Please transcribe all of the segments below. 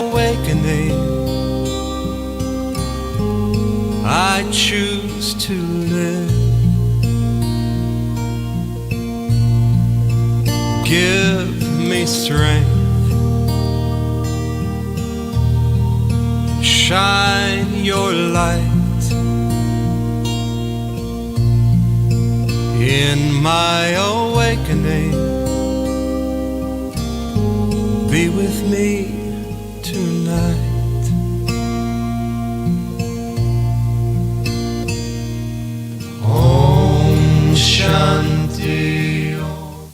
awakening, I choose to live. Give me strength, shine your light in my awakening. Be with me tonight. Om Shanti Om.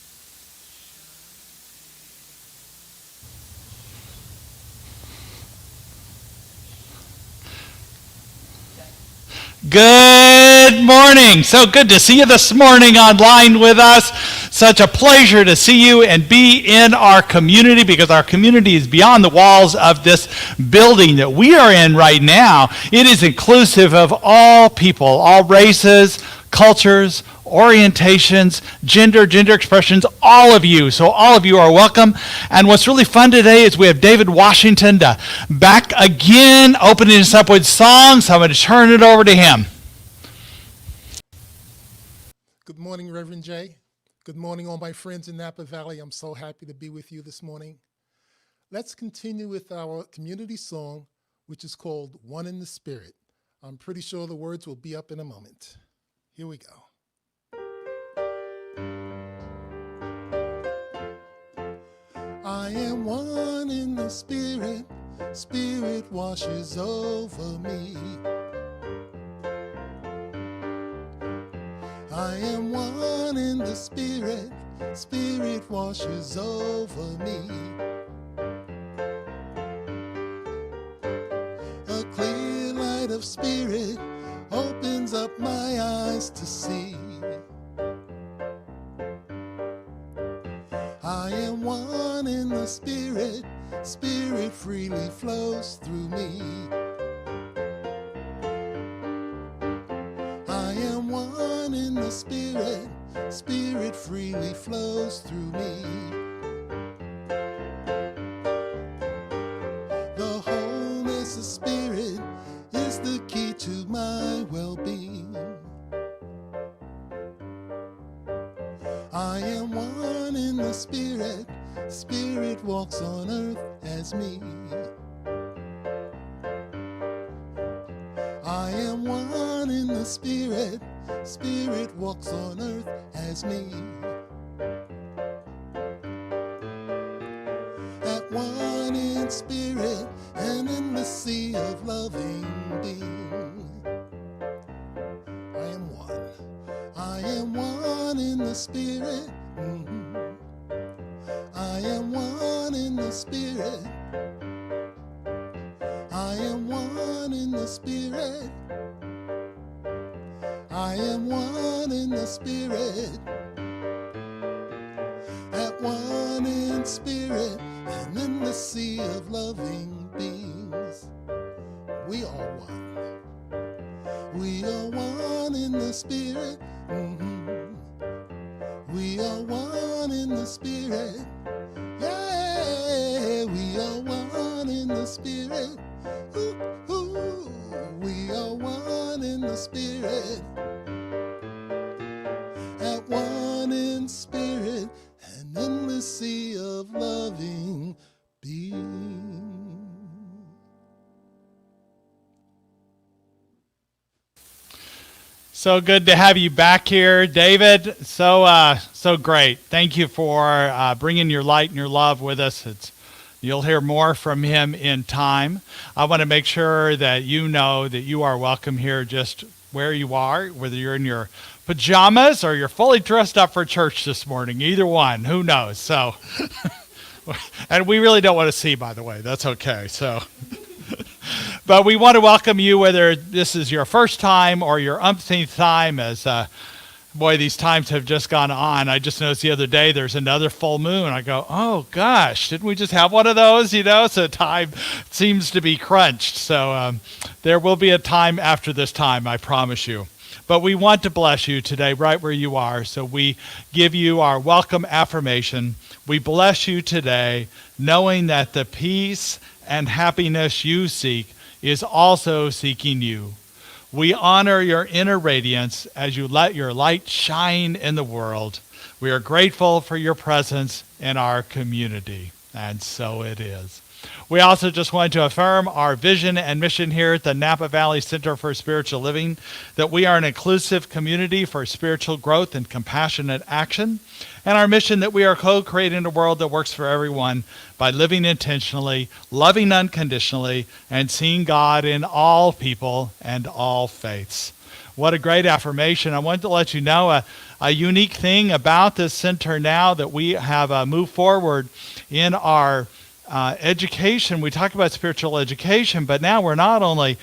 Good morning. So good to see you this morning online with us. Such a pleasure to see you and be in our community, because our community is beyond the walls of this building that we are in right now. It is inclusive of all people, all races, cultures, orientations, gender expressions, all of you. So all of you are welcome. And what's really fun today is we have David Washington back again, opening us up with songs. So I'm going to turn it over to him. Good morning, Reverend Jay. Good morning, all my friends in Napa Valley. I'm so happy to be with you this morning. Let's continue with our community song, which is called One in the Spirit. I'm pretty sure the words will be up in a moment. Here we go. I am one in the Spirit, Spirit washes over me. I am one in the Spirit, Spirit washes over me. A clear light of Spirit opens up my eyes to see. I am one in the Spirit, Spirit freely flows through me. I am one in the Spirit, Spirit freely flows through me. The wholeness of Spirit is the key to my well-being. I am one in the Spirit, Spirit walks on earth as me. I am one in the Spirit, Spirit walks on earth as me. At one in spirit and in the sea of loving being. I am one. I am one in the Spirit. I am one in the Spirit. I am one in the Spirit. I am one in the Spirit. At one in spirit and in the sea of loving beings. We are one. We are one in the Spirit. We are one in the Spirit. Yeah, we are one in the Spirit. Ooh, ooh. We are one in the Spirit. At one in spirit and in the sea of loving being. So good to have you back here, David. So great. Thank you for bringing your light and your love with us. You'll hear more from him in time. I want to make sure that you know that you are welcome here just where you are, whether you're in your pajamas or you're fully dressed up for church this morning. Either one, who knows? So, and we really don't want to see, by the way. That's okay. So, but we want to welcome you, whether this is your first time or your umpteenth time, as boy, these times have just gone on. I just noticed the other day there's another full moon. I go, oh gosh, didn't we just have one of those? So time seems to be crunched. So there will be a time after this time, I promise you. But we want to bless you today right where you are. So we give you our welcome affirmation. We bless you today, knowing that the peace and happiness you seek is also seeking you. We honor your inner radiance as you let your light shine in the world. We are grateful for your presence in our community. And so it is. We also just want to affirm our vision and mission here at the Napa Valley Center for Spiritual Living, that we are an inclusive community for spiritual growth and compassionate action, and our mission that we are co-creating a world that works for everyone by living intentionally, loving unconditionally, and seeing God in all people and all faiths. What a great affirmation. I wanted to let you know a unique thing about this center now that we have moved forward in our education. We talk about spiritual education, but now we're not only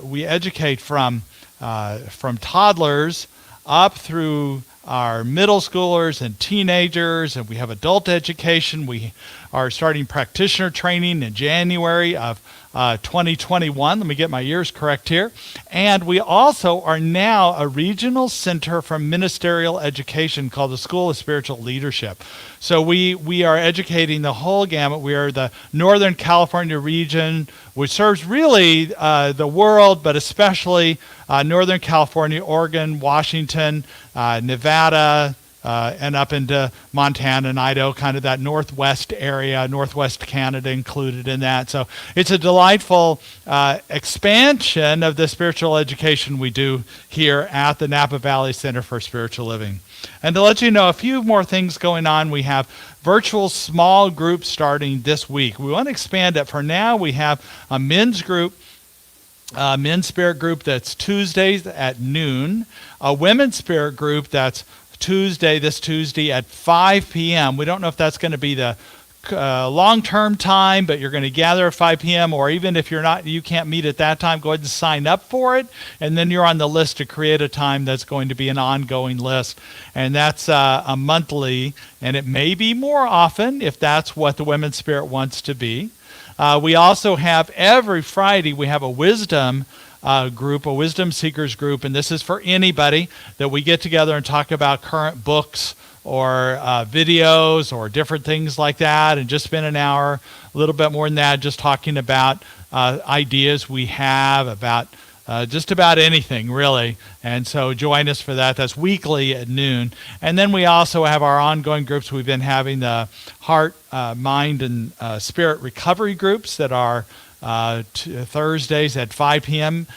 we educate from toddlers up through our middle schoolers and teenagers, and we have adult education. We are starting practitioner training in January of 2021. Let me get my years correct here. And we also are now a regional center for ministerial education called the School of Spiritual Leadership. So we are educating the whole gamut. We are the Northern California region, which serves really the world, but especially Northern California, Oregon, Washington, Nevada, and up into Montana and Idaho, kind of that northwest area, northwest Canada included in that. So it's a delightful expansion of the spiritual education we do here at the Napa Valley Center for Spiritual Living. And to let you know a few more things going on, we have virtual small groups starting this week. We want to expand it. For now, we have a men's group, men's spirit group that's Tuesdays at noon, a women's spirit group that's this Tuesday at 5 p.m. We don't know if that's going to be the long-term time, but you're going to gather at 5 p.m. or even if you can't meet at that time, go ahead and sign up for it, and then you're on the list to create a time that's going to be an ongoing list, and that's a monthly, and it may be more often if that's what the Women's Spirit wants to be. We also have every Friday we have a wisdom group, a wisdom seekers group, and this is for anybody that we get together and talk about current books or videos or different things like that, and just spend an hour, a little bit more than that, just talking about ideas we have about just about anything, really. And so join us for that. That's weekly at noon. And then we also have our ongoing groups. We've been having the heart, mind, and spirit recovery groups that are Thursdays at 5 p.m.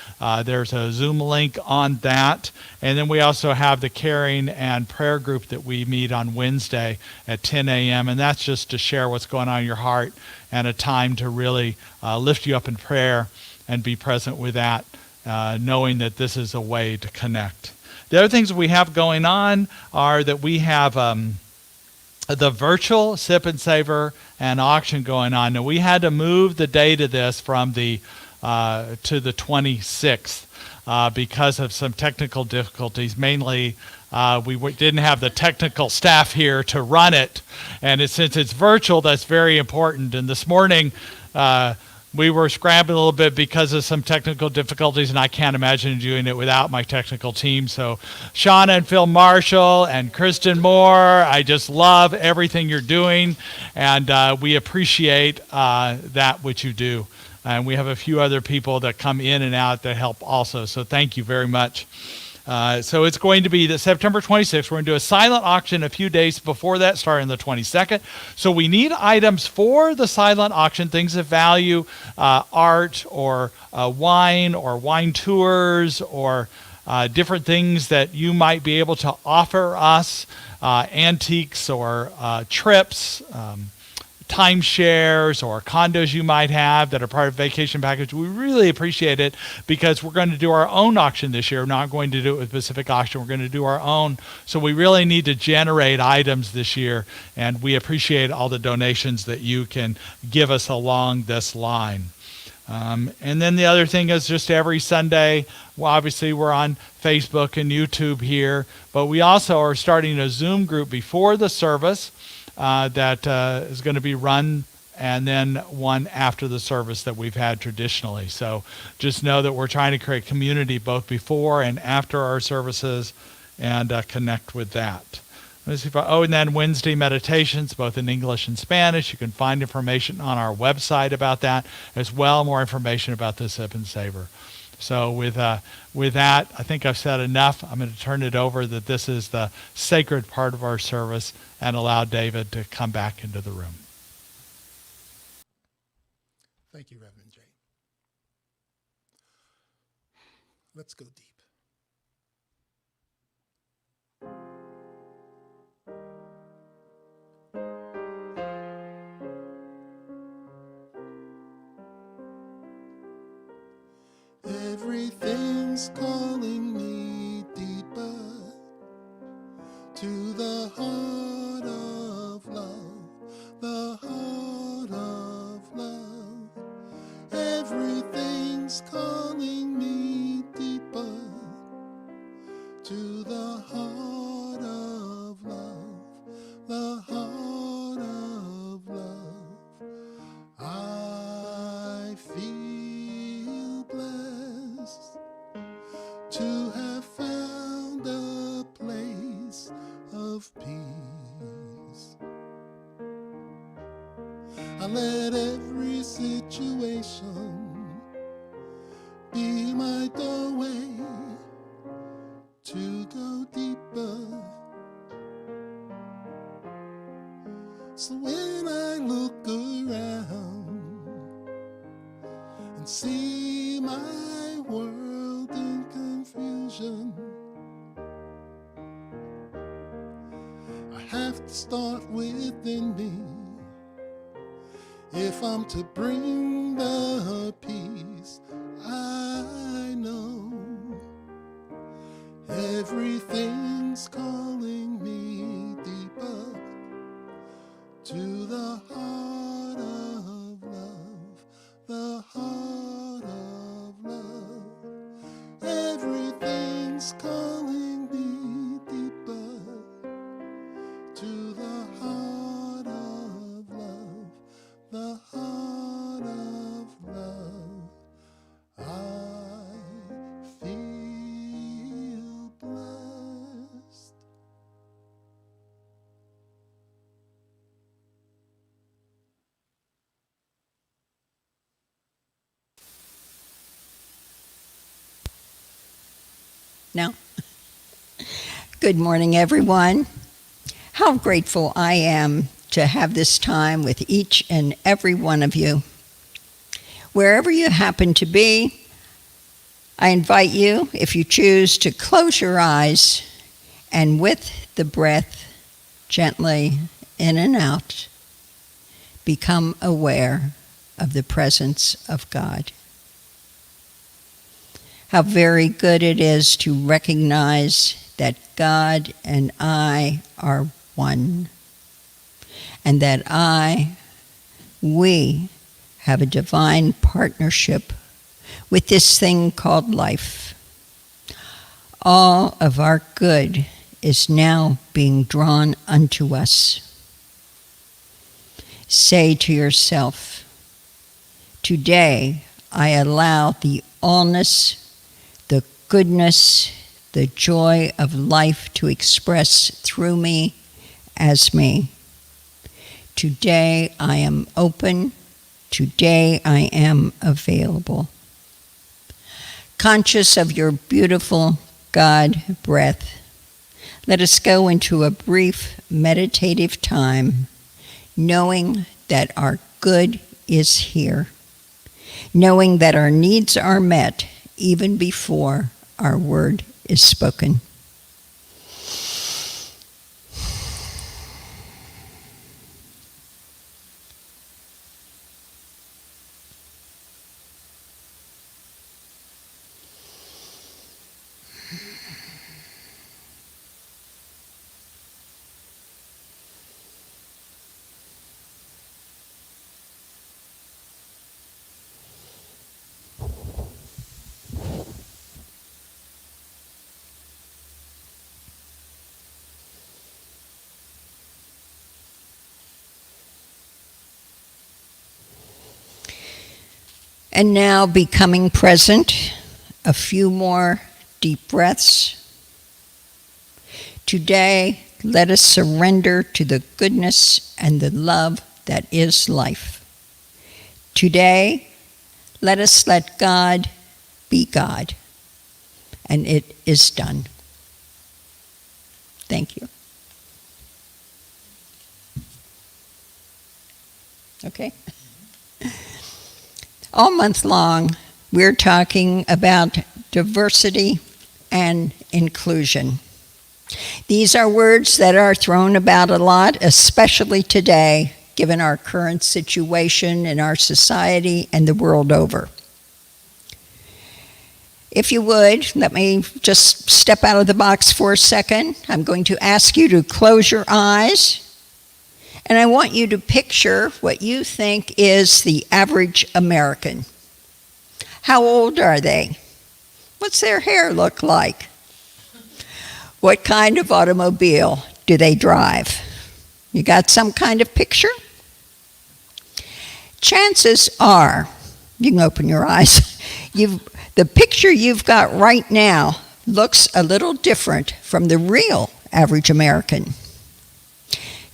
There's a Zoom link on that. And then we also have the caring and prayer group that we meet on Wednesday at 10 a.m. And that's just to share what's going on in your heart and a time to really lift you up in prayer and be present with that, knowing that this is a way to connect. The other things we have going on are that we have the virtual Sip and Savor and auction going on. Now, we had to move the date of this from to the 26th because of some technical difficulties. Mainly, we didn't have the technical staff here to run it, and since it's virtual, that's very important. And this morning, we were scrambling a little bit because of some technical difficulties, and I can't imagine doing it without my technical team. So Shauna and Phil Marshall and Kristen Moore, I just love everything you're doing, and we appreciate that which you do. And we have a few other people that come in and out that help also, so thank you very much. So it's going to be the September 26th. We're going to do a silent auction a few days before that, starting the 22nd. So we need items for the silent auction, things of value, art or wine tours or different things that you might be able to offer us, antiques or trips, timeshares or condos you might have that are part of vacation package. We really appreciate it because we're going to do our own auction this year. We're not going to do it with Pacific Auction. We're going to do our own. So we really need to generate items this year, and we appreciate all the donations that you can give us along this line. And then the other thing is just every Sunday, well, obviously we're on Facebook and YouTube here, but we also are starting a Zoom group before the service that is going to be run, and then one after the service that we've had traditionally. So just know that we're trying to create community both before and after our services and connect with that. And then Wednesday meditations, both in English and Spanish. You can find information on our website about that as well, more information about the Sip and Savor. So with that, I think I've said enough. I'm going to turn it over that this is the sacred part of our service and allow David to come back into the room. Thank you, Reverend Jay. Let's go deep. Everything's calling me deeper to the heart of love, the heart of love. Everything's calling me deeper to the heart of love, the heart of love. I feel blessed to have found a place of peace. I let every situation be my doorway to go deeper. So when I look around and see my world in confusion, I have to start within me if I'm to bring the peace I know. Everything's calling me deeper to the heart of love, the heart of love. Everything's calling me deeper to the heart of love, the heart of love. I feel blessed. No. Good morning, everyone. How grateful I am to have this time with each and every one of you. Wherever you happen to be, I invite you, if you choose, to close your eyes and with the breath gently in and out, become aware of the presence of God. How very good it is to recognize that God and I are one, and that we have a divine partnership with this thing called life. All of our good is now being drawn unto us. Say to yourself, today I allow the allness, the goodness, the joy of life to express through me as me. Today I am open. Today I am available. Conscious of your beautiful God breath, let us go into a brief meditative time, knowing that our good is here, knowing that our needs are met even before our word is spoken. And now, becoming present, a few more deep breaths. Today, let us surrender to the goodness and the love that is life. Today, let us let God be God. And it is done. Thank you. Okay. All month long, we're talking about diversity and inclusion. These are words that are thrown about a lot, especially today, given our current situation in our society and the world over. If you would, let me just step out of the box for a second. I'm going to ask you to close your eyes, and I want you to picture what you think is the average American. How old are they? What's their hair look like? What kind of automobile do they drive? You got some kind of picture? Chances are, you can open your eyes, the picture you've got right now looks a little different from the real average American.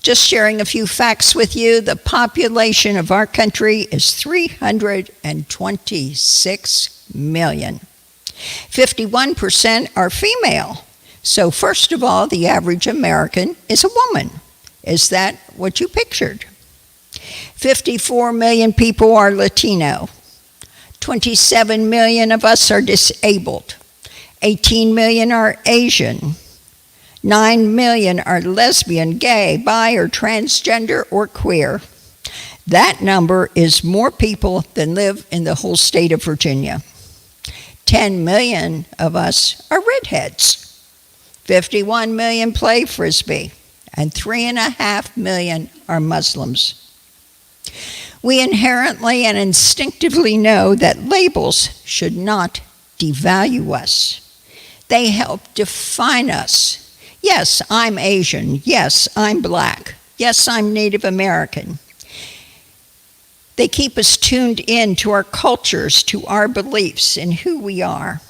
Just sharing a few facts with you, the population of our country is 326 million. 51% are female. So first of all, the average American is a woman. Is that what you pictured? 54 million people are Latino. 27 million of us are disabled. 18 million are Asian. 9 million are lesbian, gay, bi, or transgender, or queer. That number is more people than live in the whole state of Virginia. 10 million of us are redheads. 51 million play Frisbee, and 3.5 million are Muslims. We inherently and instinctively know that labels should not devalue us. They help define us. Yes, I'm Asian. Yes, I'm Black. Yes, I'm Native American. They keep us tuned in to our cultures, to our beliefs, and who we are.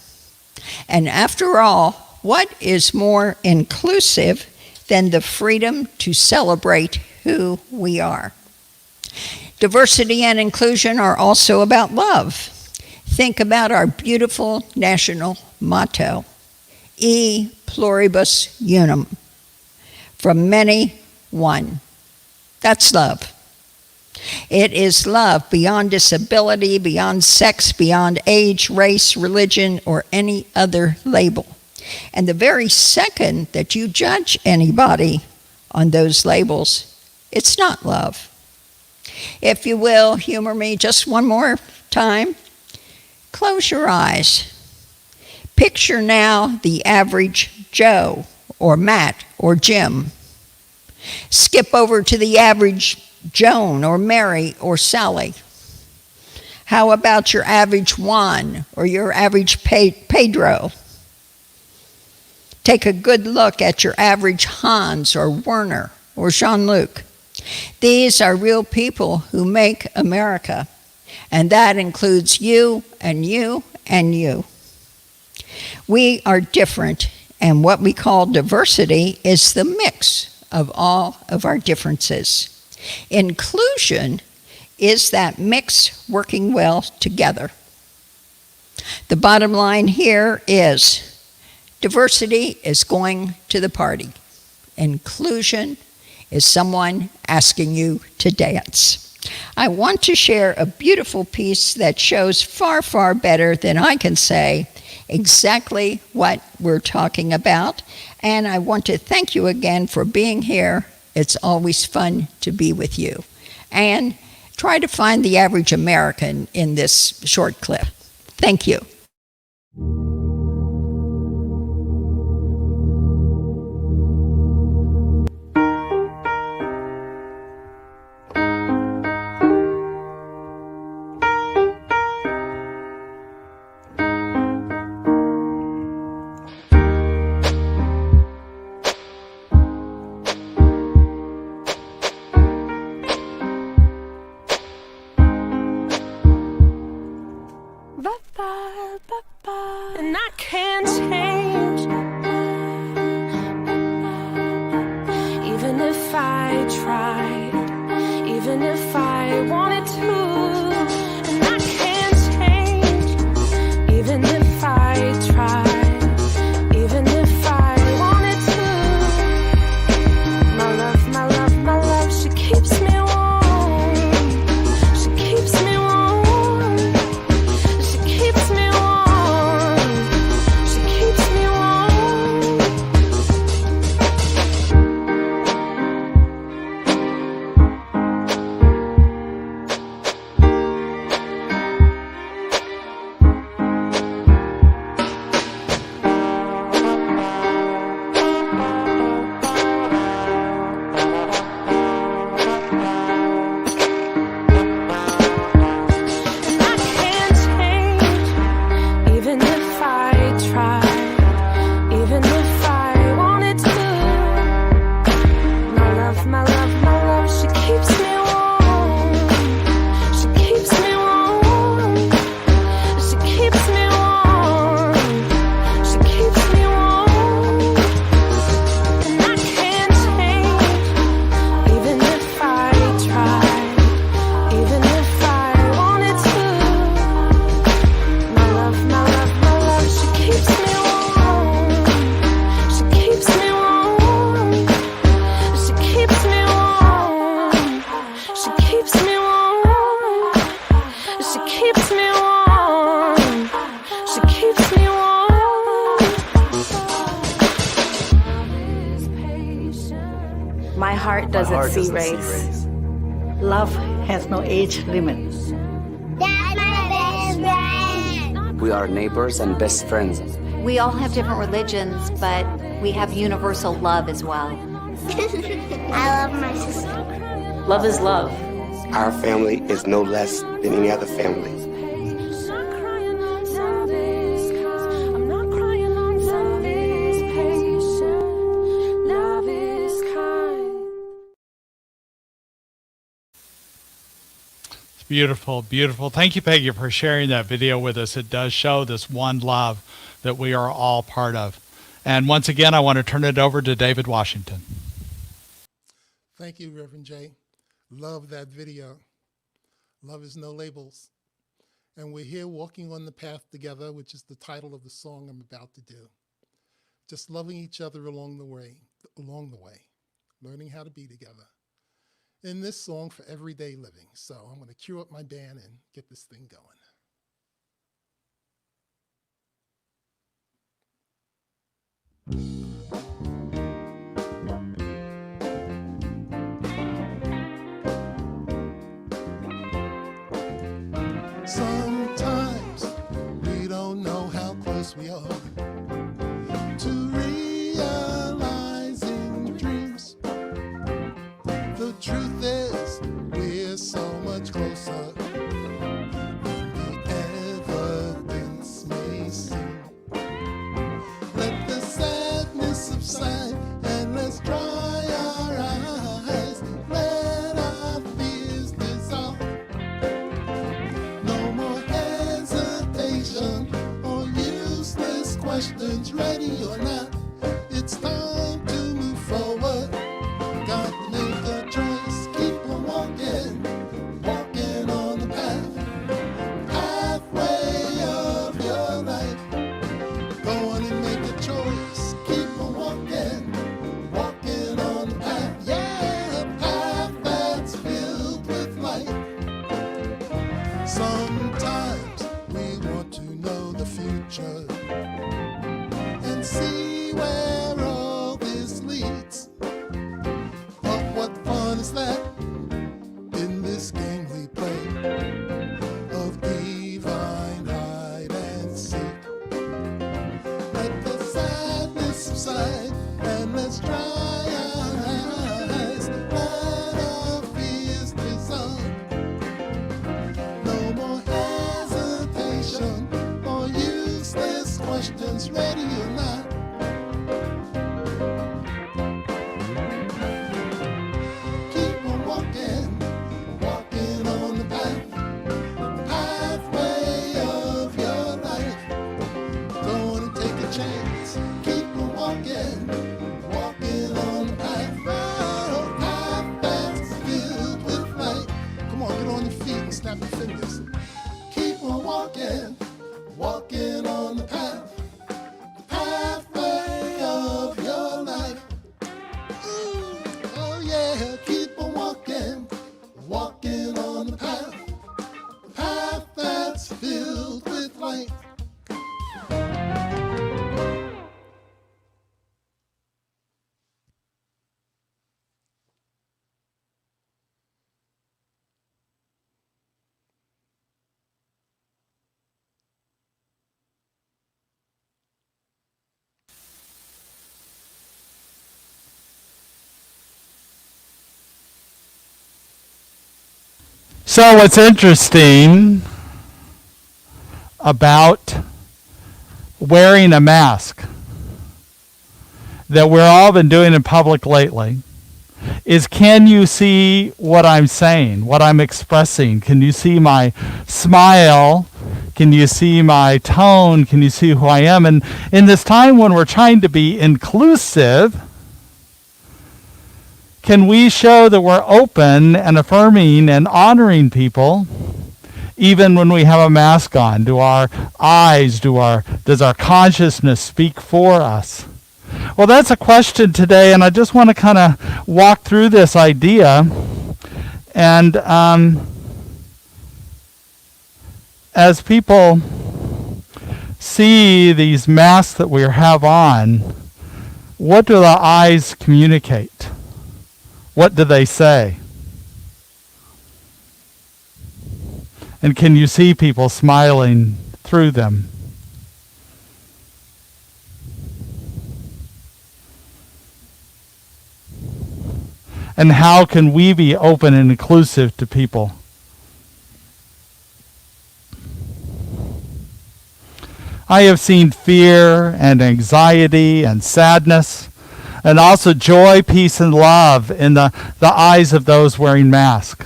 And after all, what is more inclusive than the freedom to celebrate who we are? Diversity and inclusion are also about love. Think about our beautiful national motto, E pluribus unum, from many, one. That's love. It is love beyond disability, beyond sex, beyond age, race, religion, or any other label. And the very second that you judge anybody on those labels, it's not love. If you will, humor me just one more time. Close your eyes. Picture now the average Joe or Matt or Jim. Skip over to the average Joan or Mary or Sally. How about your average Juan or your average Pedro? Take a good look at your average Hans or Werner or Jean-Luc. These are real people who make America, and that includes you and you and you. We are different, and what we call diversity is the mix of all of our differences. Inclusion is that mix working well together. The bottom line here is diversity is going to the party. Inclusion is someone asking you to dance. I want to share a beautiful piece that shows far, far better than I can say exactly what we're talking about. And I want to thank you again for being here. It's always fun to be with you. And try to find the average American in this short clip. Thank you. tried, even if I wanted to. And I can't change, even if I tried, even if I wanted to. My love, my love, my love, she keeps me warm. She keeps me warm. She keeps me warm. She keeps me warm. And I can't change, even if I tried, even if I wanted to. My love, my love, my love, she keeps me warm. She keeps me warm. She keeps me warm. She keeps me warm. And I can't change, even if I tried, even if I wanted to. My love, my love, my love, she keeps me warm. She keeps me warm. She keeps me warm. She keeps me warm. She keeps me warm. She keeps me warm. My heart doesn't see race. Love has no age limit. That's my best friend. We are neighbors and best friends. We all have different religions, but we have universal love as well. I love my sister. Love is love. Our family is no less than any other family. I'm not crying on Sundays, 'cause I'm not crying on Sundays. Patient, love is kind. It's beautiful, beautiful. Thank you, Peggy, for sharing that video with us. It does show this one love that we are all part of. And once again, I want to turn it over to David Washington. Thank you, Reverend Jay. Love that video. Love is no labels. And we're here walking on the path together, which is the title of the song I'm about to do. Just loving each other along the way, learning how to be together. In this song for everyday living. So I'm going to cue up my band and get this thing going. Sometimes we don't know how close we are to realizing dreams. The truth is, we're so much closer than the evidence may seem. Let the sadness subside and let's dry our eyes. Let our fears dissolve. No more hesitation or useless questions. Ready or not, it's time to move forward. Got to make a choice. Keep yeah, keep on walking, walking on the path that's filled with light. So what's interesting about wearing a mask that we're all been doing in public lately is, can you see what I'm saying, what I'm expressing? Can you see my smile? Can you see my tone? Can you see who I am? And in this time when we're trying to be inclusive, can we show that we're open and affirming and honoring people even when we have a mask on? Do our eyes, does our consciousness speak for us? Well, that's a question today, and I just want to kind of walk through this idea. And as people see these masks that we have on, what do the eyes communicate? What do they say? And can you see people smiling through them? And how can we be open and inclusive to people? I have seen fear and anxiety and sadness, and also joy, peace, and love in the eyes of those wearing masks.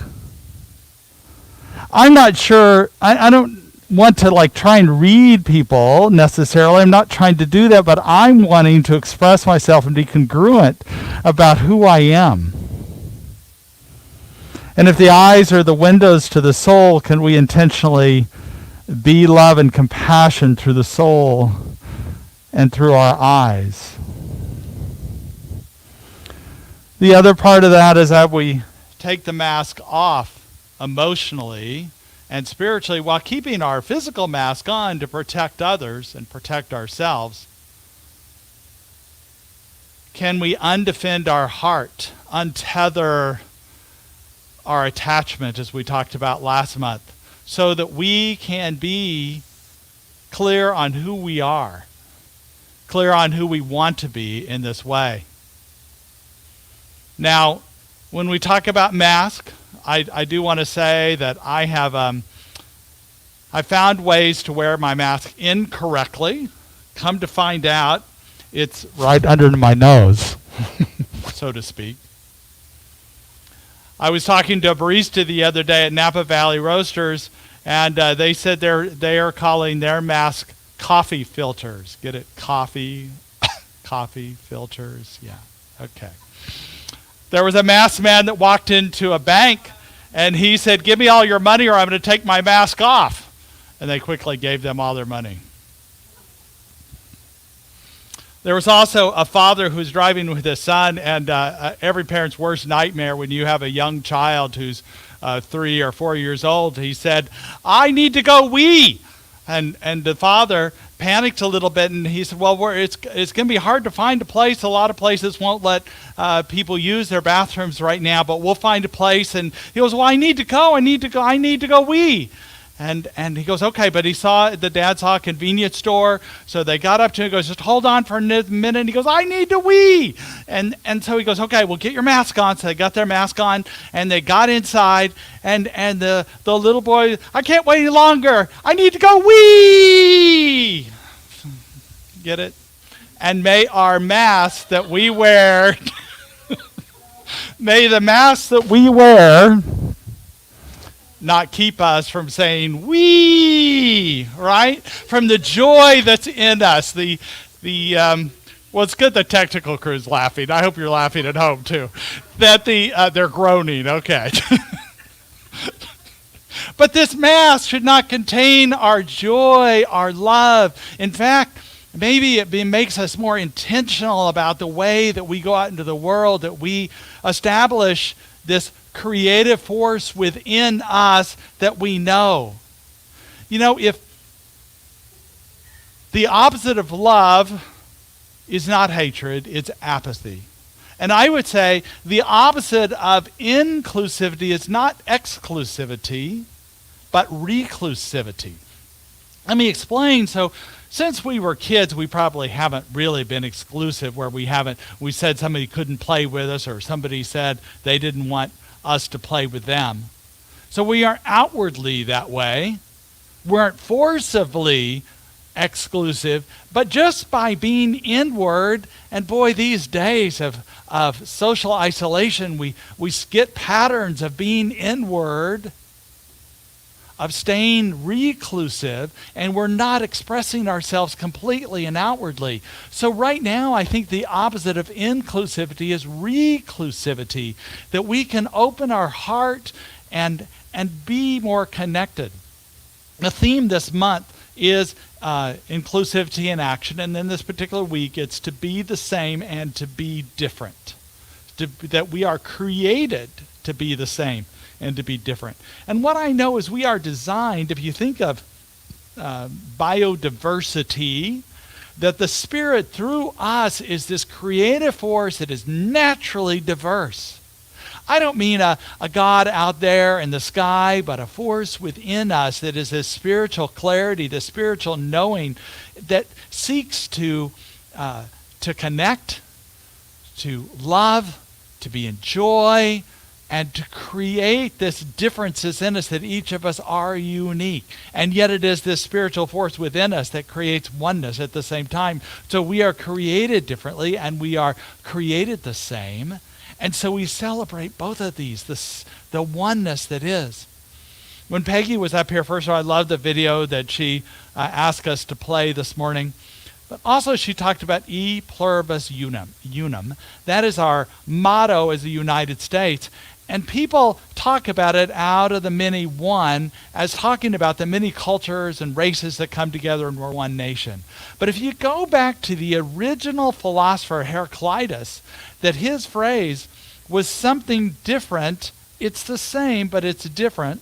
I'm not sure, I don't want to try and read people necessarily. I'm not trying to do that, but I'm wanting to express myself and be congruent about who I am. And if the eyes are the windows to the soul, can we intentionally be love and compassion through the soul and through our eyes? The other part of that is that we take the mask off emotionally and spiritually while keeping our physical mask on to protect others and protect ourselves. Can we undefend our heart, untether our attachment, as we talked about last month, so that we can be clear on who we are, clear on who we want to be in this way? Now, when we talk about mask, I do want to say that I have I found ways to wear my mask incorrectly. Come to find out, it's right under my nose, so to speak. I was talking to a barista the other day at Napa Valley Roasters, and they said they are calling their mask coffee filters. Get it? Coffee filters. Yeah. Okay. There was a masked man that walked into a bank, and he said, "Give me all your money or I'm going to take my mask off." And they quickly gave them all their money. There was also a father who was driving with his son, and every parent's worst nightmare when you have a young child who's 3 or 4 years old. He said, "I need to go wee." And the father panicked a little bit, and he said, "Well, it's going to be hard to find a place. A lot of places won't let people use their bathrooms right now, but we'll find a place." And he goes, "Well, I need to go wee." And he goes, "Okay," but the dad saw a convenience store, so they got up to him. He goes, "Just hold on for a minute." And he goes, "I need to wee." And so he goes, "Okay, well, get your mask on." So they got their mask on, and they got inside, and the little boy, "I can't wait any longer. I need to go wee." Get it? And may our masks that we wear, may the masks that we wear not keep us from saying "wee," right? From the joy that's in us. Well, it's good the technical crew's laughing. I hope you're laughing at home too. That they're groaning. Okay. But this mask should not contain our joy, our love. In fact, Maybe it makes us more intentional about the way that we go out into the world, that we establish this creative force within us that we know. You know, if the opposite of love is not hatred, it's apathy. And I would say the opposite of inclusivity is not exclusivity, but reclusivity. Let me explain. So since we were kids, we probably haven't really been exclusive, where we said somebody couldn't play with us, or somebody said they didn't want us to play with them. So we aren't outwardly that way. We aren't forcibly exclusive, but just by being inward, and boy, these days of social isolation, we get patterns of being inward, of staying reclusive, and we're not expressing ourselves completely and outwardly. So right now, I think the opposite of inclusivity is reclusivity, that we can open our heart and be more connected. The theme this month is inclusivity in action, and then this particular week, it's to be the same and to be different. That we are created to be the same and to be different. And what I know is we are designed, if you think of biodiversity, that the Spirit through us is this creative force that is naturally diverse. I don't mean a God out there in the sky, but a force within us that is this spiritual clarity, this spiritual knowing that seeks to connect, to love, to be in joy, and to create this differences in us, that each of us are unique. And yet it is this spiritual force within us that creates oneness at the same time. So we are created differently and we are created the same. And so we celebrate both of these, the oneness that is. When Peggy was up here, first of all, I love the video that she asked us to play this morning. But also she talked about e pluribus unum. That is our motto as the United States. And people talk about it out of the many one as talking about the many cultures and races that come together and we're one nation. But if you go back to the original philosopher Heraclitus, that his phrase was something different. It's the same, but it's different.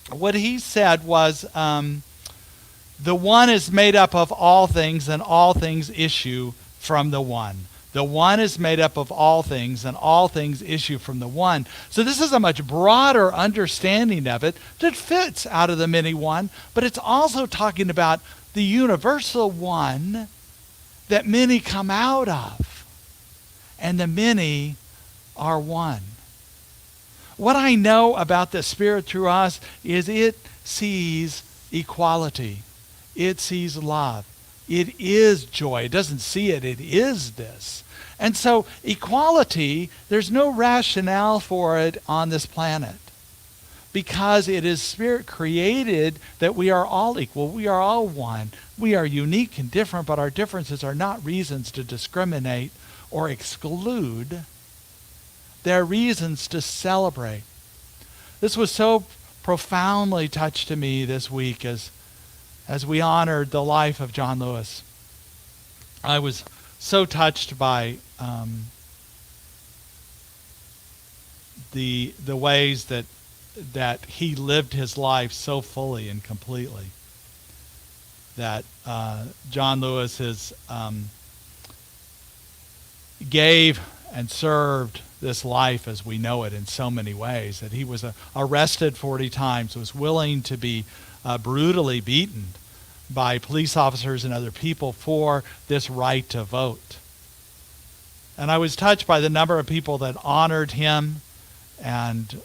What he said was, the one is made up of all things, and all things issue from the one. The one is made up of all things, and all things issue from the one. So this is a much broader understanding of it that fits out of the many one, but it's also talking about the universal one that many come out of, and the many are one. What I know about the Spirit through us is it sees equality. It sees love. It is joy. It doesn't see it. It is this. And so equality, there's no rationale for it on this planet, because it is Spirit created that we are all equal. We are all one. We are unique and different, but our differences are not reasons to discriminate or exclude. They're reasons to celebrate. This was so profoundly touched to me this week as we honored the life of John Lewis. I was so touched by the ways that he lived his life so fully and completely. That John Lewis gave and served this life as we know it in so many ways. That he was arrested 40 times, was willing to be brutally beaten by police officers and other people for this right to vote. And I was touched by the number of people that honored him and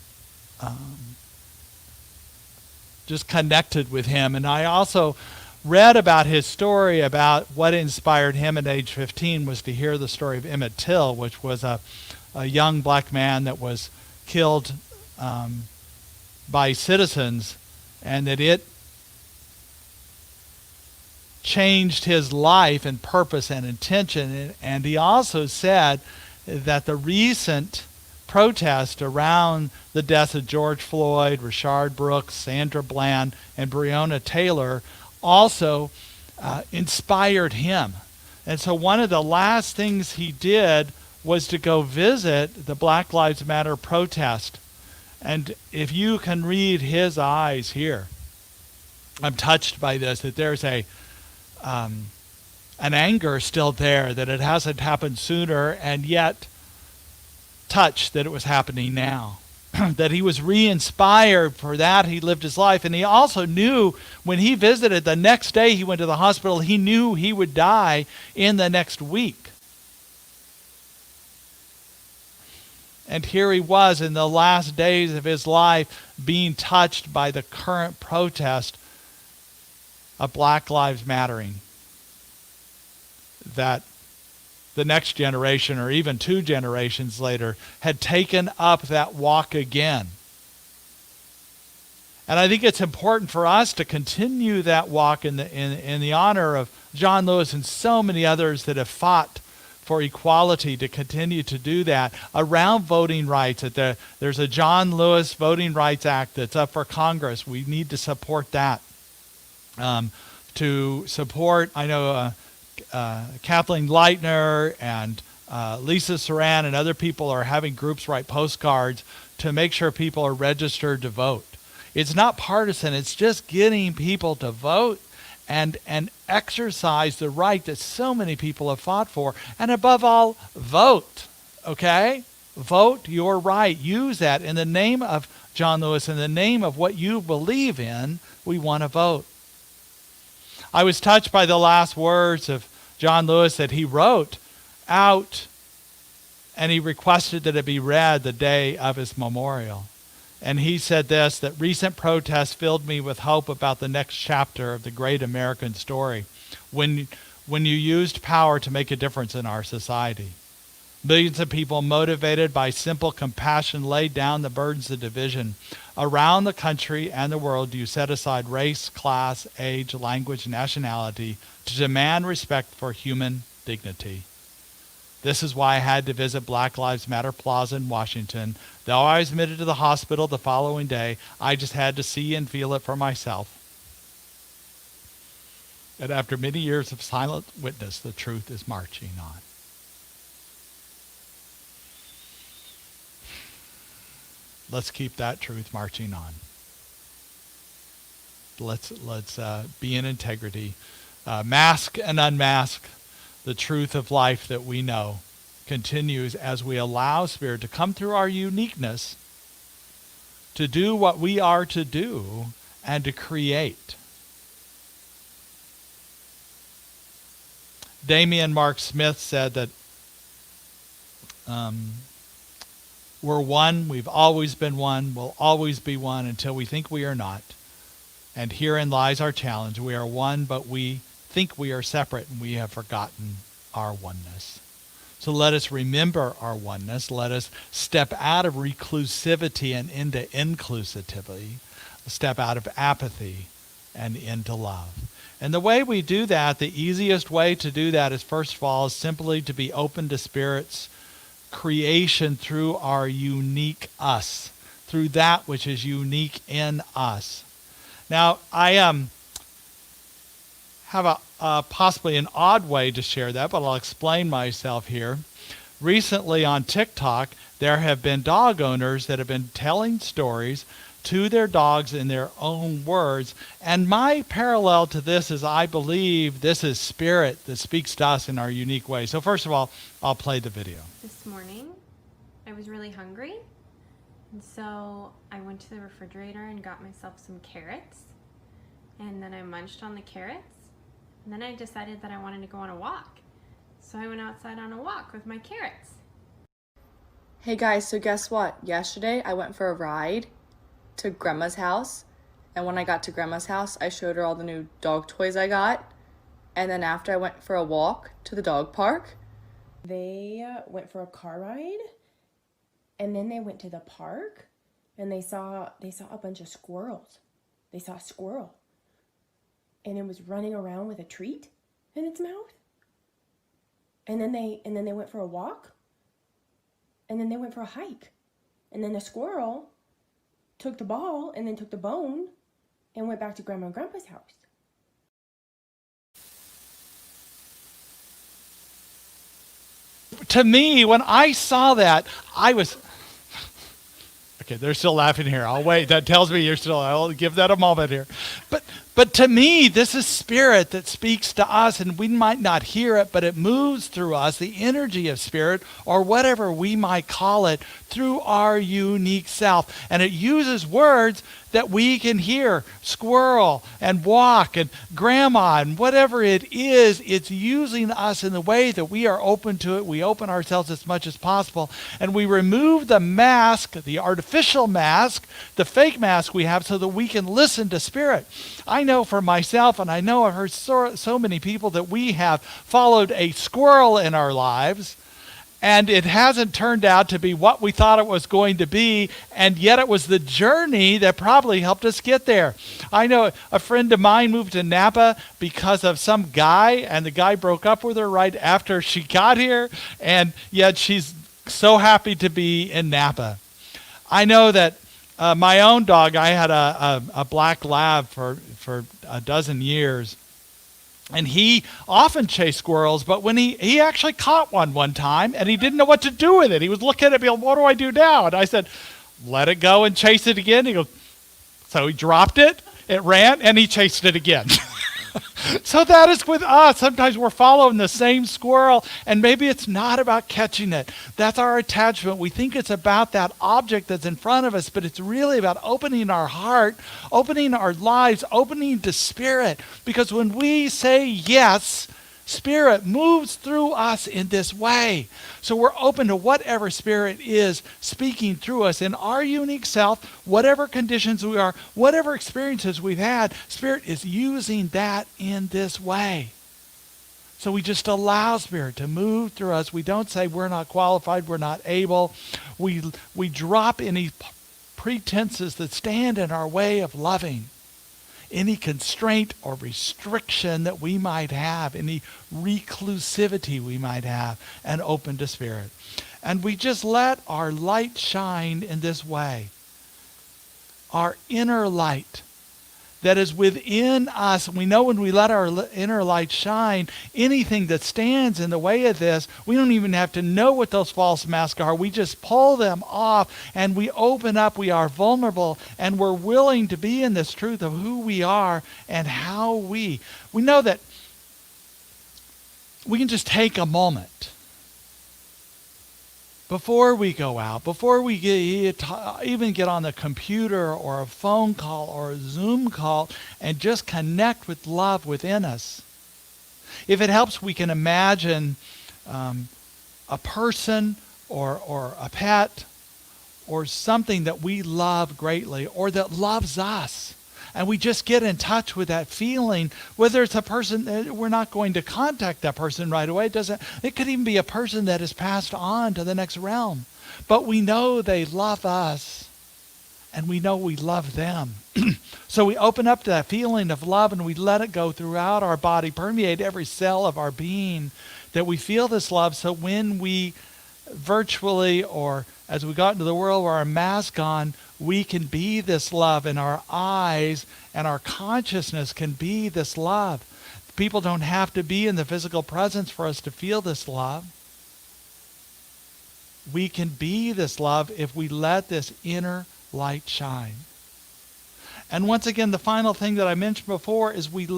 just connected with him. And I also read about his story, about what inspired him at age 15 was to hear the story of Emmett Till, which was a young black man that was killed by citizens, and that it changed his life and purpose and intention. And he also said that the recent protest around the deaths of George Floyd, Rashard Brooks, Sandra Bland, and Breonna Taylor also inspired him. And so one of the last things he did was to go visit the Black Lives Matter protest. And if you can read his eyes here, I'm touched by this, that there's an anger still there, that it hasn't happened sooner, and yet touched that it was happening now. That he was re-inspired for that. He lived his life. And he also knew when he visited the next day he went to the hospital, he knew he would die in the next week. And here he was in the last days of his life being touched by the current protest of Black Lives Mattering. That the next generation, or even 2 generations later, had taken up that walk again. And I think it's important for us to continue that walk in the honor of John Lewis and so many others that have fought for equality, to continue to do that around voting rights. That there's a John Lewis Voting Rights Act that's up for Congress. We need to support that. To support, I know Kathleen Leitner and Lisa Saran and other people are having groups write postcards to make sure people are registered to vote. It's not partisan. It's just getting people to vote and exercise the right that so many people have fought for. And above all, vote, okay? Vote your right. Use that in the name of John Lewis, in the name of what you believe in. We want to vote. I was touched by the last words of John Lewis that he wrote out, and he requested that it be read the day of his memorial. And he said this, that recent protests filled me with hope about the next chapter of the great American story, when you used power to make a difference in our society. Millions of people motivated by simple compassion laid down the burdens of division. Around the country and the world, you set aside race, class, age, language, nationality to demand respect for human dignity. This is why I had to visit Black Lives Matter Plaza in Washington. Though I was admitted to the hospital the following day, I just had to see and feel it for myself. And after many years of silent witness, the truth is marching on. Let's keep that truth marching on. Let's be in integrity. Mask and unmask the truth of life that we know continues as we allow Spirit to come through our uniqueness to do what we are to do and to create. Damian Mark Smith said that we're one, we've always been one, we'll always be one until we think we are not. And herein lies our challenge. We are one, but we think we are separate, and we have forgotten our oneness. So let us remember our oneness. Let us step out of reclusivity and into inclusivity. Step out of apathy and into love. And the way we do that, the easiest way to do that is, first of all, is simply to be open to Spirit's creation through our unique us, through that which is unique in us. Now, I have a possibly an odd way to share that, but I'll explain myself here. Recently on TikTok, there have been dog owners that have been telling stories to their dogs in their own words. And my parallel to this is, I believe this is Spirit that speaks to us in our unique way. So first of all, I'll play the video. This morning, I was really hungry. And so I went to the refrigerator and got myself some carrots. And then I munched on the carrots. And then I decided that I wanted to go on a walk. So I went outside on a walk with my carrots. Hey guys, so guess what? Yesterday I went for a ride to Grandma's house, and when I got to Grandma's house, I showed her all the new dog toys I got, and then after I went for a walk to the dog park. They went for a car ride, and then they went to the park, and they saw a bunch of squirrels. They saw a squirrel, and it was running around with a treat in its mouth. And then they went for a walk, and then they went for a hike, and then the squirrel took the ball and then took the bone and went back to Grandma and Grandpa's house. to me, when I saw that, I was... Okay, they're still laughing here. I'll wait. That tells me you're still... I'll give that a moment here. But to me, this is spirit that speaks to us, and we might not hear it, but it moves through us, the energy of spirit, or whatever we might call it, through our unique self. And it uses words that we can hear, squirrel and walk and grandma and whatever it is, it's using us in the way that we are open to it. We open ourselves as much as possible, and we remove the mask, the artificial mask, the fake mask we have, so that we can listen to spirit. I know for myself, and I know I've heard so many people, that we have followed a squirrel in our lives, and it hasn't turned out to be what we thought it was going to be, and yet it was the journey that probably helped us get there. I know a friend of mine moved to Napa because of some guy, and the guy broke up with her right after she got here, and yet she's so happy to be in Napa. I know that my own dog, I had a black lab for a dozen years. And he often chased squirrels, but when he actually caught one time, and he didn't know what to do with it. He was looking at me, what do I do now? And I said, let it go and chase it again. He goes, so he dropped it, it ran, and he chased it again. So that is with us. Sometimes we're following the same squirrel, and maybe it's not about catching it. That's our attachment. We think it's about that object that's in front of us, but it's really about opening our heart, opening our lives, opening to spirit. Because when we say yes, spirit moves through us in this way. So we're open to whatever spirit is speaking through us in our unique self, whatever conditions we are, whatever experiences we've had, spirit is using that in this way. So we just allow spirit to move through us. We don't say we're not qualified, we're not able. We drop any pretenses that stand in our way of loving. Any constraint or restriction that we might have, any reclusivity we might have, and open to spirit. And we just let our light shine in this way. Our inner light that is within us. We know when we let our inner light shine, anything that stands in the way of this, we don't even have to know what those false masks are. We just pull them off and we open up. We are vulnerable and we're willing to be in this truth of who we are and how we know that we can just take a moment before we go out, before we even get on the computer or a phone call or a Zoom call, and just connect with love within us. If it helps, we can imagine a person or a pet or something that we love greatly or that loves us. And we just get in touch with that feeling, whether it's a person, we're not going to contact that person right away. It could even be a person that has passed on to the next realm. But we know they love us, and we know we love them. So we open up to that feeling of love, and we let it go throughout our body, permeate every cell of our being, that we feel this love. So when we virtually, or as we got into the world with our mask on, we can be this love, and our eyes and our consciousness can be this love. People don't have to be in the physical presence for us to feel this love. We can be this love if we let this inner light shine. And once again, the final thing that I mentioned before is we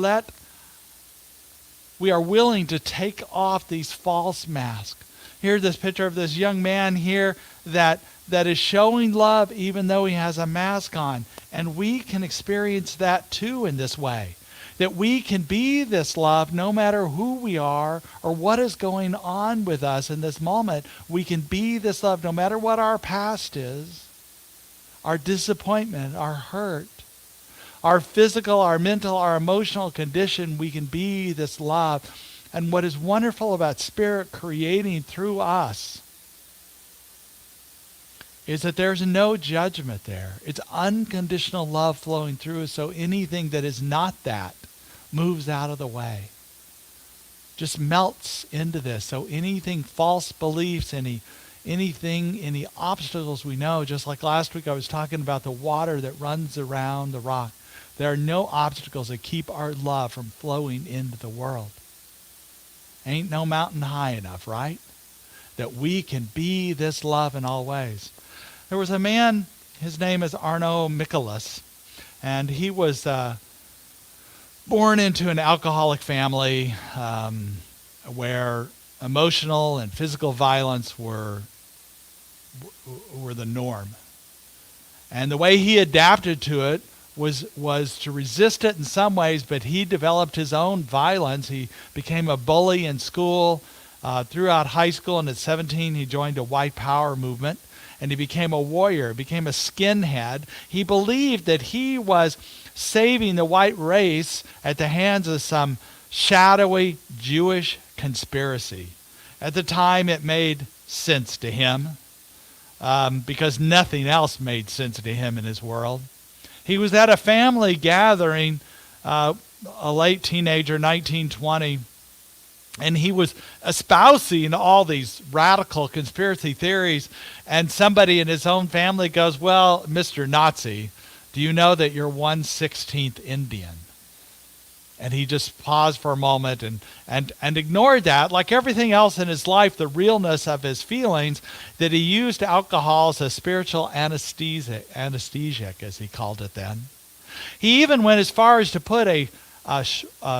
are willing to take off these false masks. Here's this picture of this young man here that is showing love even though he has a mask on. And we can experience that too in this way. That we can be this love no matter who we are or what is going on with us in this moment. We can be this love no matter what our past is, our disappointment, our hurt, our physical, our mental, our emotional condition. We can be this love. And what is wonderful about Spirit creating through us is that there's no judgment there. It's unconditional love flowing through us, so anything that is not that moves out of the way. Just melts into this. So anything, false beliefs, any obstacles we know, just like last week I was talking about the water that runs around the rock. There are no obstacles that keep our love from flowing into the world. Ain't no mountain high enough, right? that we can be this love in all ways. There was a man, his name is Arno Michaelis, and he was born into an alcoholic family where emotional and physical violence were the norm. And the way he adapted to it was to resist it in some ways, but he developed his own violence. He became a bully in school. Throughout high school, and at 17 he joined a white power movement, and he became a warrior, became a skinhead. He believed that he was saving the white race at the hands of some shadowy Jewish conspiracy. At the time it made sense to him because nothing else made sense to him in his world. He was at a family gathering, a late teenager, 19, 20, and he was espousing all these radical conspiracy theories, and somebody in his own family goes, "Well, Mr. Nazi, do you know that you're 1/16th Indian?" And he just paused for a moment and ignored that. Like everything else in his life, the realness of his feelings, that he used alcohol as a spiritual anesthetic, as he called it then. He even went as far as to put a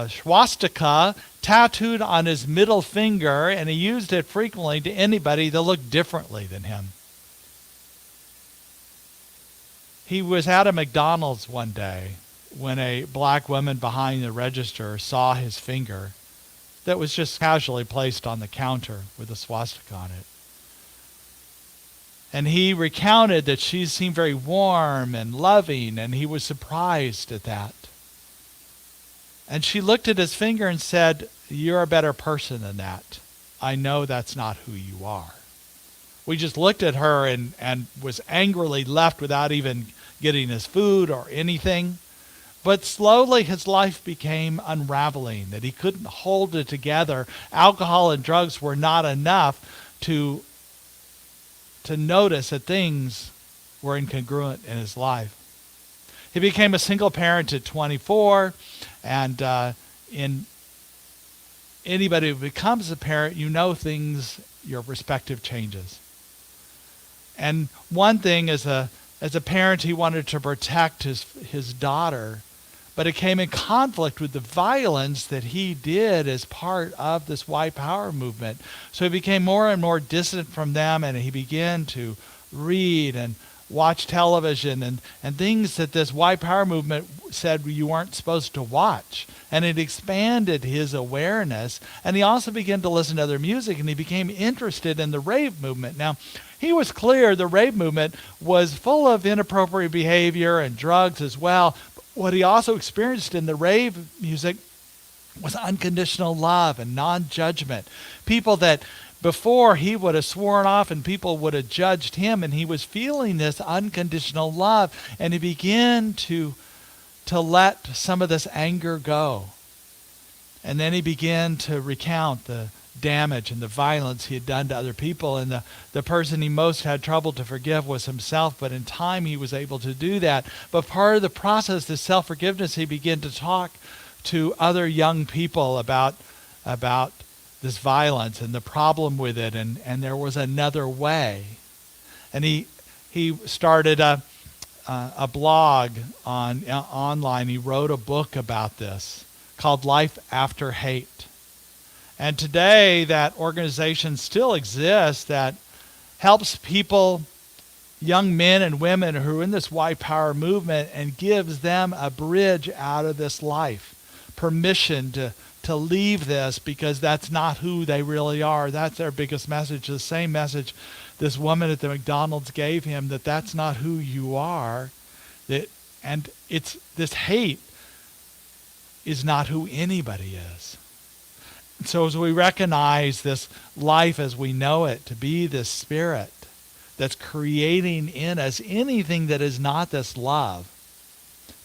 swastika tattooed on his middle finger, and he used it frequently to anybody that looked differently than him. He was at a McDonald's one day when a black woman behind the register saw his finger that was just casually placed on the counter with a swastika on it. And he recounted that she seemed very warm and loving, and he was surprised at that. And she looked at his finger and said, "You're a better person than that. I know that's not who you are." We just looked at her and was angrily left without even getting his food or anything. But slowly his life became unraveling, that he couldn't hold it together. Alcohol and drugs were not enough to notice that things were incongruent in his life. He became a single parent at 24, and in anybody who becomes a parent, you know things, your perspective changes. And one thing, as a parent, he wanted to protect his daughter, but it came in conflict with the violence that he did as part of this white power movement. So he became more and more distant from them, and he began to read and watch television and things that this white power movement said you weren't supposed to watch. And it expanded his awareness. And he also began to listen to other music, and he became interested in the rave movement. Now, he was clear the rave movement was full of inappropriate behavior and drugs as well. But what he also experienced in the rave music was unconditional love and non-judgment. People that before he would have sworn off and people would have judged him, and he was feeling this unconditional love, and he began to let some of this anger go. And then he began to recount the damage and the violence he had done to other people, and the person he most had trouble to forgive was himself, but in time he was able to do that. But part of the process, the self-forgiveness, he began to talk to other young people about this violence and the problem with it, and there was another way. And he started a blog online. He wrote a book about this called Life After Hate. And today that organization still exists that helps people, young men and women who are in this white power movement, and gives them a bridge out of this life, permission to leave this, because that's not who they really are. That's their biggest message, the same message this woman at the McDonald's gave him, that that's not who you are. And it's this hate is not who anybody is. So as we recognize this life as we know it to be this spirit that's creating in us anything that is not this love,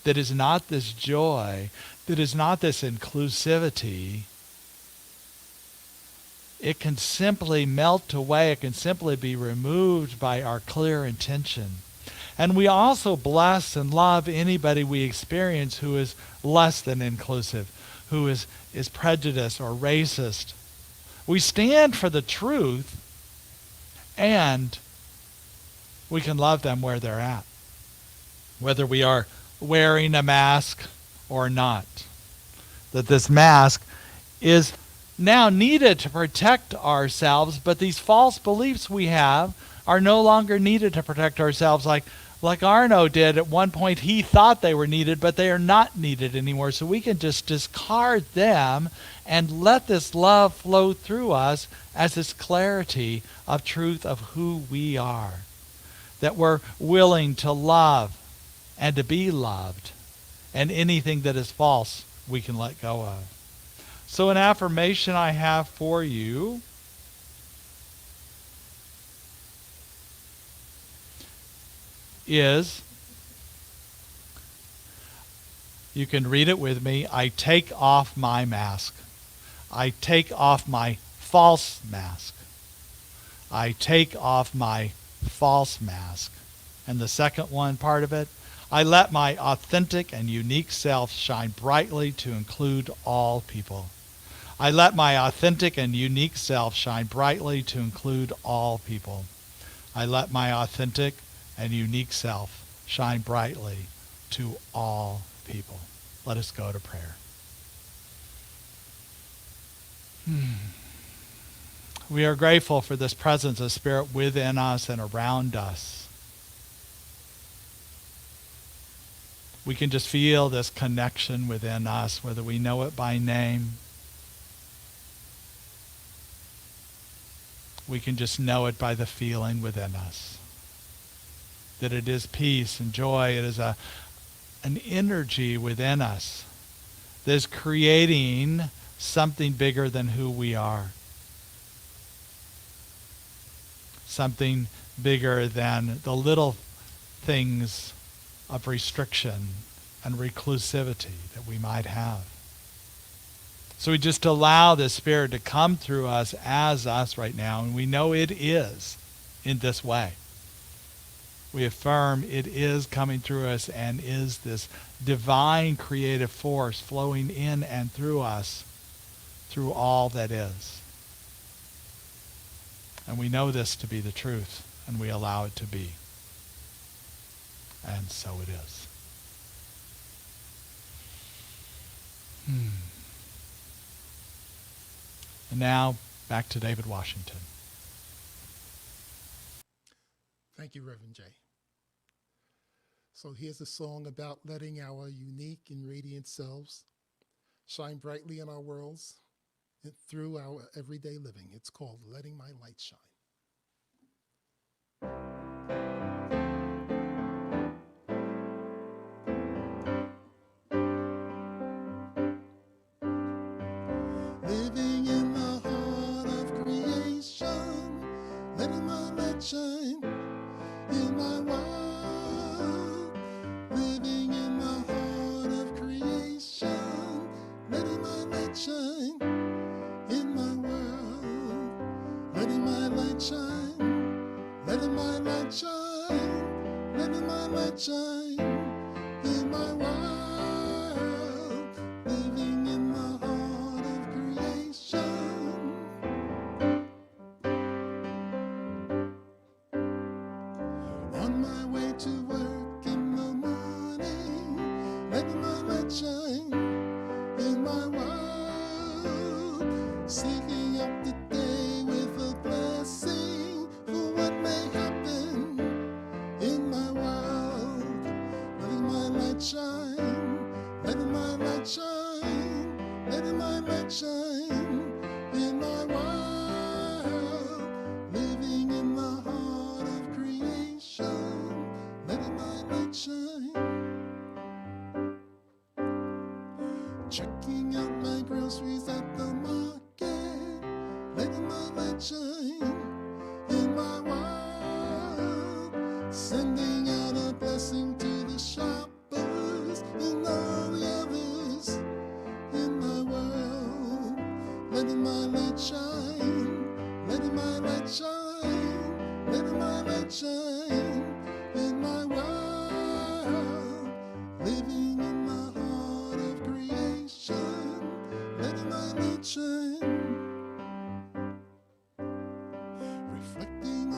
that is not this joy, that is not this inclusivity, it can simply melt away. It can simply be removed by our clear intention. And we also bless and love anybody we experience who is less than inclusive, who is prejudiced or racist. We stand for the truth, And we can love them where they're at, whether we are wearing a mask or not. That this mask is now needed to protect ourselves, but these false beliefs we have are no longer needed to protect ourselves like Arno did at one point. He thought they were needed, but they are not needed anymore. So we can just discard them and let this love flow through us as this clarity of truth of who we are. That we're willing to love and to be loved. And anything that is false, we can let go of. So an affirmation I have for you is, you can read it with me, I take off my mask. I take off my false mask. I take off my false mask. And the second one part of it, I let my authentic and unique self shine brightly to include all people. I let my authentic and unique self shine brightly to include all people. I let my authentic and unique self shine brightly to all people. Let us go to prayer. We are grateful for this presence of Spirit within us and around us. We can just feel this connection within us, whether we know it by name. We can just know it by the feeling within us. That it is peace and joy. It is an energy within us that is creating something bigger than who we are. Something bigger than the little things of restriction and reclusivity that we might have. So we just allow the Spirit to come through us as us right now, and we know it is in this way. We affirm it is coming through us and is this divine creative force flowing in and through us, through all that is. And we know this to be the truth, and we allow it to be. And so it is. And now, back to David Washington. Thank you, Reverend Jay. So here's a song about letting our unique and radiant selves shine brightly in our worlds and through our everyday living. It's called Letting My Light Shine. Living in the heart of creation, letting my light shine in my world. Living in the heart of creation, letting my light shine in my world. Letting my light shine, letting my light shine, letting my light shine in my world. Living in the heart of creation. On my way to work in the morning, letting my light shine in my world. Seeking up the day with a blessing for what may happen in my world. Letting my light shine, letting my light shine, letting my light shine in my world. Living in the heart of creation, letting my light shine. Checking out my groceries at the market, letting my light shine in my world. Sending out a blessing to the shoppers and all the others in my world. Letting my light shine, letting my light shine, letting my light shine in my world. Living in the heart of creation, letting my light shine. Reflecting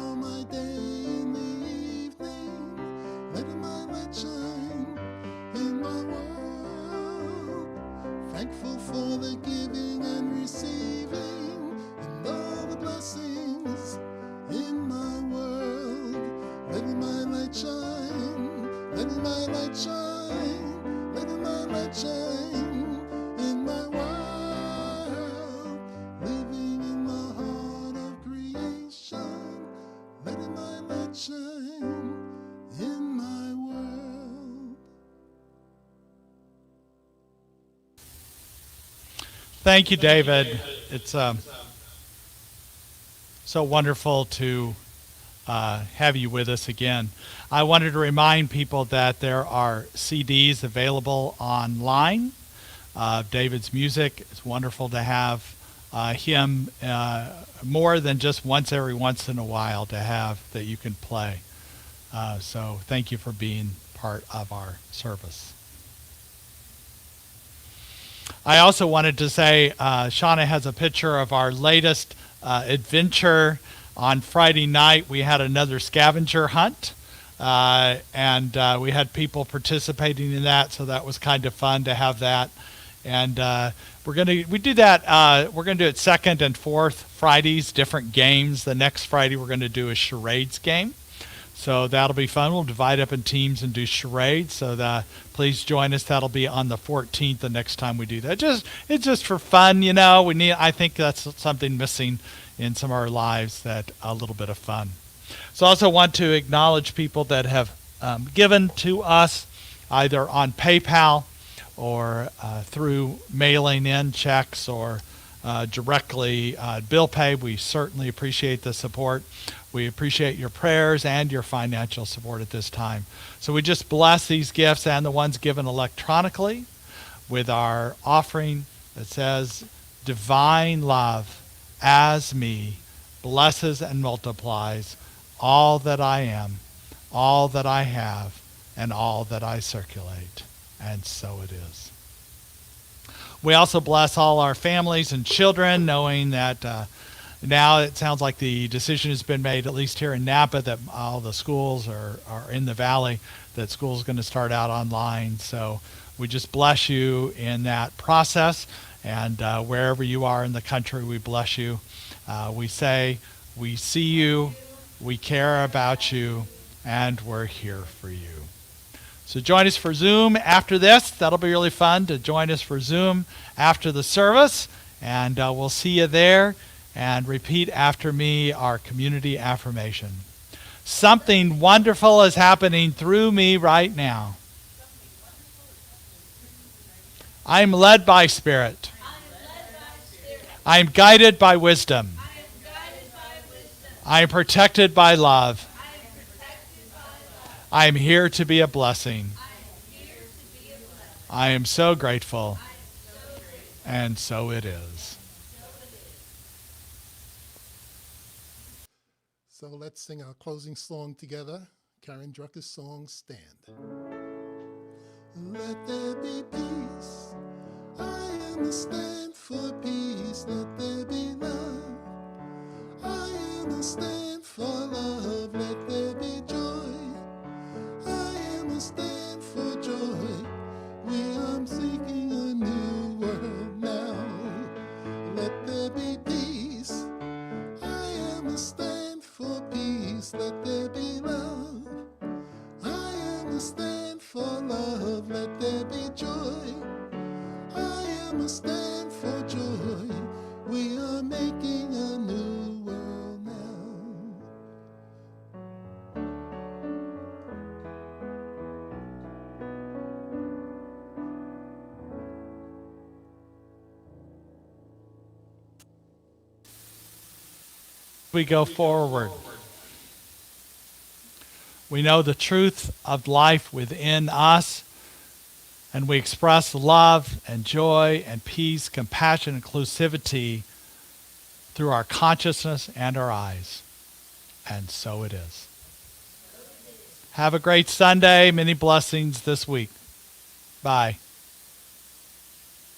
my light shine, letting my light shine, letting my light shine in my world, living in the heart of creation, letting my light shine in my world. Thank you, David. It's so wonderful to have you with us again. I wanted to remind people that there are CDs available online. David's music. It's wonderful to have him more than just every once in a while to have that you can play. So thank you for being part of our service. I also wanted to say Shauna has a picture of our latest adventure. On Friday night, we had another scavenger hunt, and we had people participating in that, so that was kind of fun to have that. And we're gonna do it second and fourth Fridays, different games. The next Friday, we're going to do a charades game. So that'll be fun. We'll divide up in teams and do charades. So please join us. That'll be on the 14th the next time we do that. It's just for fun, you know. I think that's something missing in some of our lives, that a little bit of fun. So I also want to acknowledge people that have given to us either on PayPal or through mailing in checks or directly bill pay. We certainly appreciate the support. We appreciate your prayers and your financial support at this time. So we just bless these gifts and the ones given electronically with our offering that says, "Divine love as me blesses and multiplies all that I am, all that I have, and all that I circulate." And so it is. We also bless all our families and children, knowing that now it sounds like the decision has been made, at least here in Napa, that all the schools are in the valley, that school is going to start out online. So we just bless you in that process. And wherever you are in the country, we bless you. We say, we see you, we care about you, and we're here for you. So join us for Zoom after this. That'll be really fun to join us for Zoom after the service. And we'll see you there. And repeat after me our community affirmation. Something wonderful is happening through me right now. I am led by Spirit. I am guided by wisdom. I am protected by love. I am here to be a blessing. I am so grateful. And so it is. So let's sing our closing song together. Karen Drucker's song, Stand. Let there be peace. I am a stand for peace. Let there be love. I am a stand for love. Let there be joy. I am a stand for joy. We are seeking a new world now. Let there be peace. I am a stand for peace. Let there be love. I am a stand for love. Let there be joy. I am a stand for joy. We are making a new world now. We go forward. We know the truth of life within us, and we express love and joy and peace, compassion, inclusivity through our consciousness and our eyes. And so it is. Have a great Sunday. Many blessings this week. Bye.